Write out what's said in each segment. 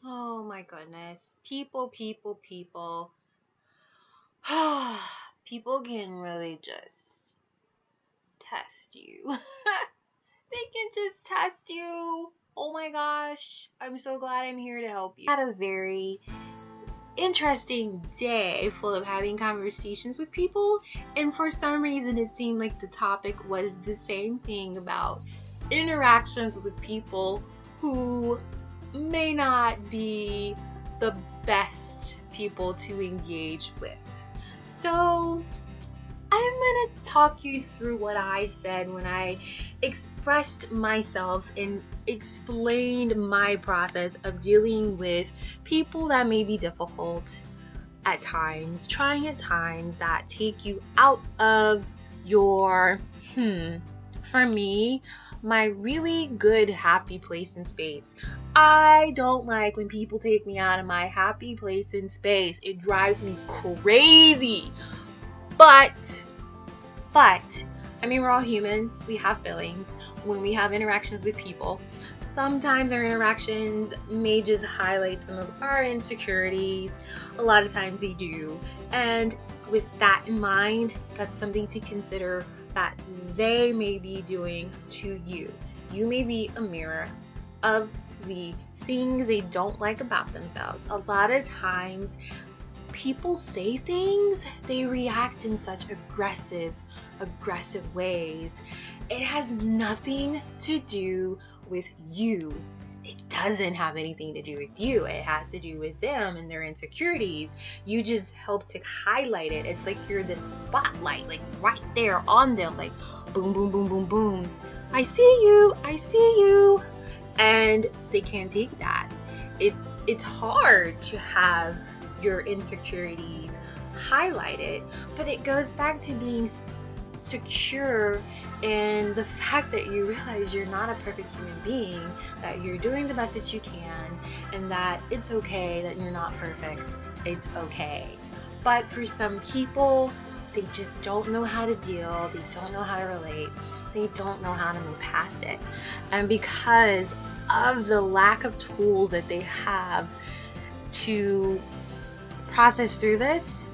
Oh my goodness. People. People can really just test you. They can just test you. Oh my gosh. I'm so glad I'm here to help you. I had a very interesting day full of having conversations with people, and for some reason it seemed like the topic was the same thing about interactions with people who may not be the best people to engage with. So I'm going to talk you through what I said when I expressed myself and explained my process of dealing with people that may be difficult at times, trying at times that take you out of your, for me, my really good happy place and space. I don't like when people take me out of my happy place and space. It drives me crazy. But, I mean, we're all human. We have feelings when we have interactions with people. Sometimes our interactions may just highlight some of our insecurities. A lot of times they do. And with that in mind, that's something to consider that they may be doing to you. You may be a mirror of the things they don't like about themselves. A lot of times people say things, they react in such aggressive ways. It has nothing to do with you. It doesn't have anything to do with you. It has to do with them and their insecurities. You just help to highlight it. It's like you're the spotlight, like right there on them, like boom, boom, boom, boom, boom. I see you. And they can't take that. It's hard to have your insecurities highlighted, but it goes back to being secure in the fact that you realize you're not a perfect human being, that you're doing the best that you can, and that it's okay that you're not perfect. It's okay. But for some people, they just don't know how to deal, they don't know how to relate, they don't know how to move past it. And because of the lack of tools that they have to process through this,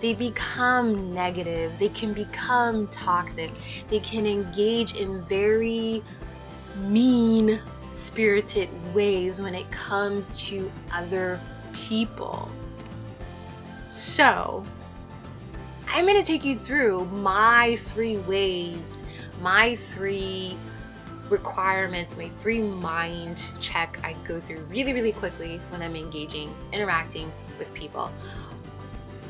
they become negative, they can become toxic, they can engage in very mean-spirited ways when it comes to other people. So, I'm going to take you through my 3 ways, my 3 requirements, my 3 mind check I go through really, really quickly when I'm interacting with people.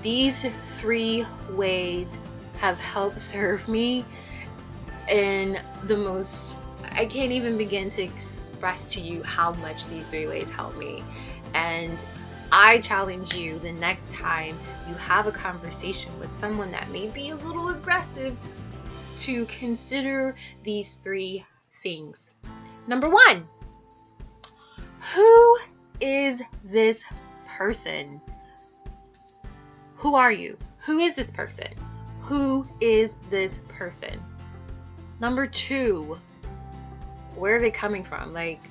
These 3 ways have helped serve me in the most, I can't even begin to express to you how much these 3 ways help me. And I challenge you, the next time you have a conversation with someone that may be a little aggressive, to consider these 3 things. Number 1, who is this person? Who are you? Who is this person? Who is this person? Number 2, where are they coming from? Like,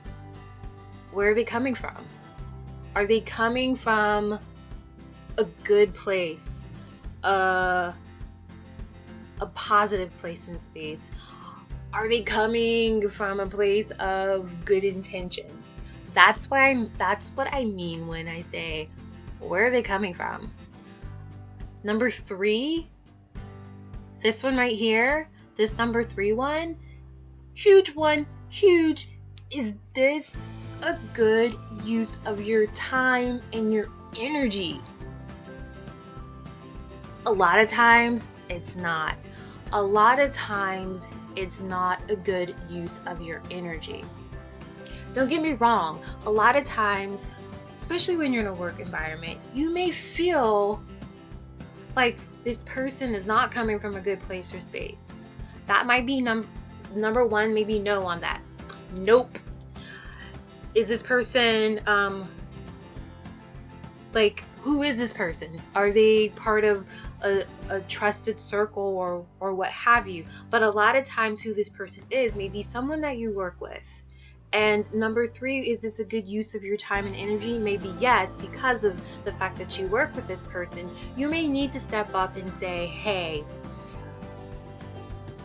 where are they coming from? Are they coming from a good place? A positive place in space? Are they coming from a place of good intentions? That's what I mean when I say, where are they coming from? Number 3, this one right here, this number 3 one, huge. Is this a good use of your time and your energy? A lot of times, it's not. A lot of times, it's not a good use of your energy. Don't get me wrong. A lot of times, especially when you're in a work environment, you may feel like this person is not coming from a good place or space. That might be number 1, maybe no on that. Nope. Is this person, who is this person? Are they part of a trusted circle or what have you? But a lot of times who this person is may be someone that you work with. And number 3, is this a good use of your time and energy? Maybe yes, because of the fact that you work with this person. You may need to step up and say, hey,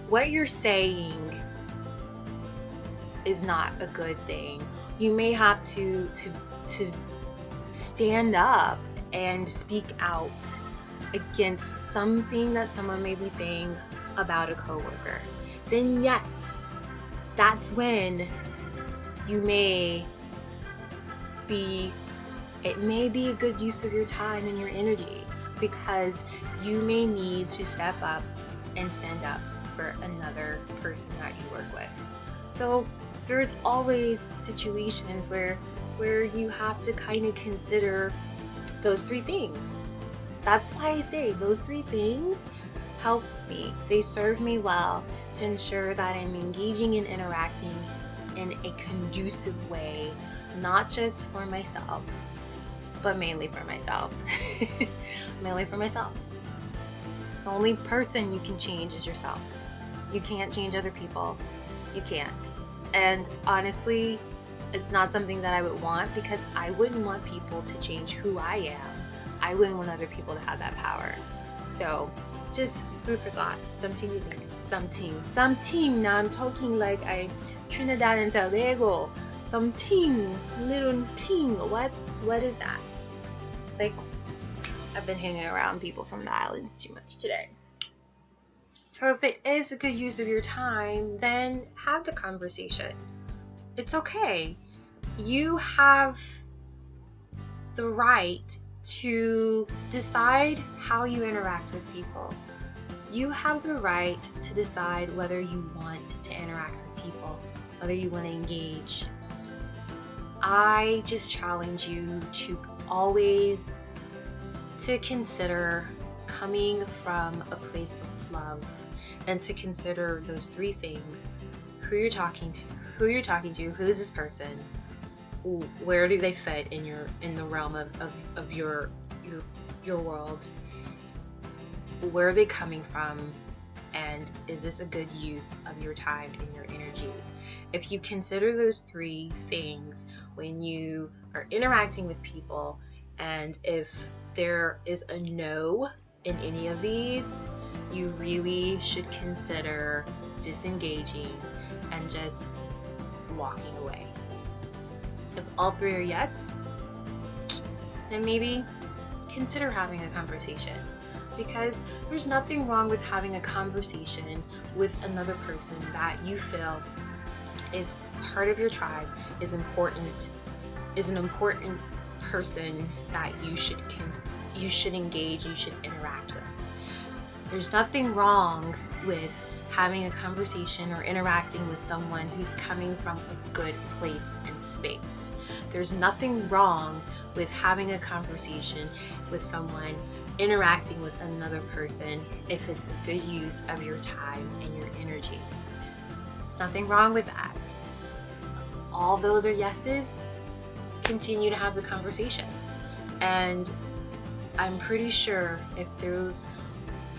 what you're saying is not a good thing. You may have to stand up and speak out against something that someone may be saying about a coworker. Then yes, that's when it may be a good use of your time and your energy, because you may need to step up and stand up for another person that you work with. So there's always situations where you have to kind of consider those 3 things. That's why I say those 3 things help me. They serve me well to ensure that I'm engaging and interacting in a conducive way, not just for myself, but mainly for myself. Mainly for myself. The only person you can change is yourself. You can't change other people. You can't. And honestly, it's not something that I would want, because I wouldn't want people to change who I am. I wouldn't want other people to have that power. So just food for thought. Something to think. Something. Now I'm talking like I'm Trinidad and Tobago. Something. Little ting. What is that? Like, I've been hanging around people from the islands too much today. So if it is a good use of your time, then have the conversation. It's okay. You have the right to decide how you interact with people. You have the right to decide whether you want to interact with people, whether you want to engage. I just challenge you to always to consider coming from a place of love, and to consider those 3 things: who you're talking to, who's this person, where do they fit in the realm of your world, where are they coming from, and is this a good use of your time and your energy? If you consider those 3 things when you are interacting with people, and if there is a no in any of these, you really should consider disengaging and just walking away. If all 3 are yes, then maybe consider having a conversation, because there's nothing wrong with having a conversation with another person that you feel is part of your tribe, is an important person that you should engage, you should interact with. There's nothing wrong with having a conversation or interacting with someone who's coming from a good place and space. There's nothing wrong with having a conversation with someone, interacting with another person, if it's a good use of your time and your energy. There's nothing wrong with that. All those are yeses. Continue to have the conversation. And I'm pretty sure if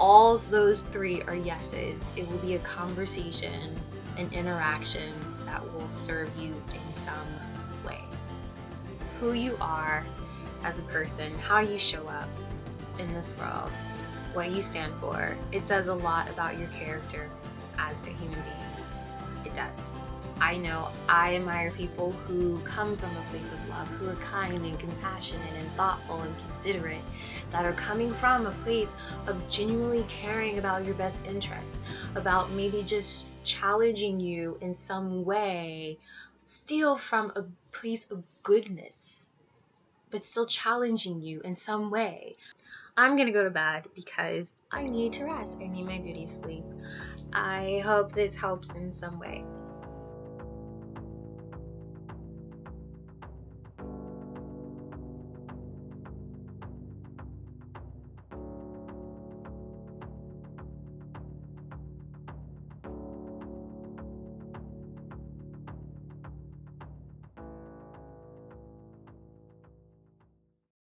all of those 3 are yeses, it will be a conversation, an interaction that will serve you in some way. Who you are as a person, how you show up in this world, what you stand for, it says a lot about your character as a human being. It does. I know I admire people who come from a place of love, who are kind and compassionate and thoughtful and considerate, that are coming from a place of genuinely caring about your best interests, about maybe just challenging you in some way, still from a place of goodness, but still challenging you in some way. I'm gonna go to bed because I need to rest. I need my beauty sleep. I hope this helps in some way.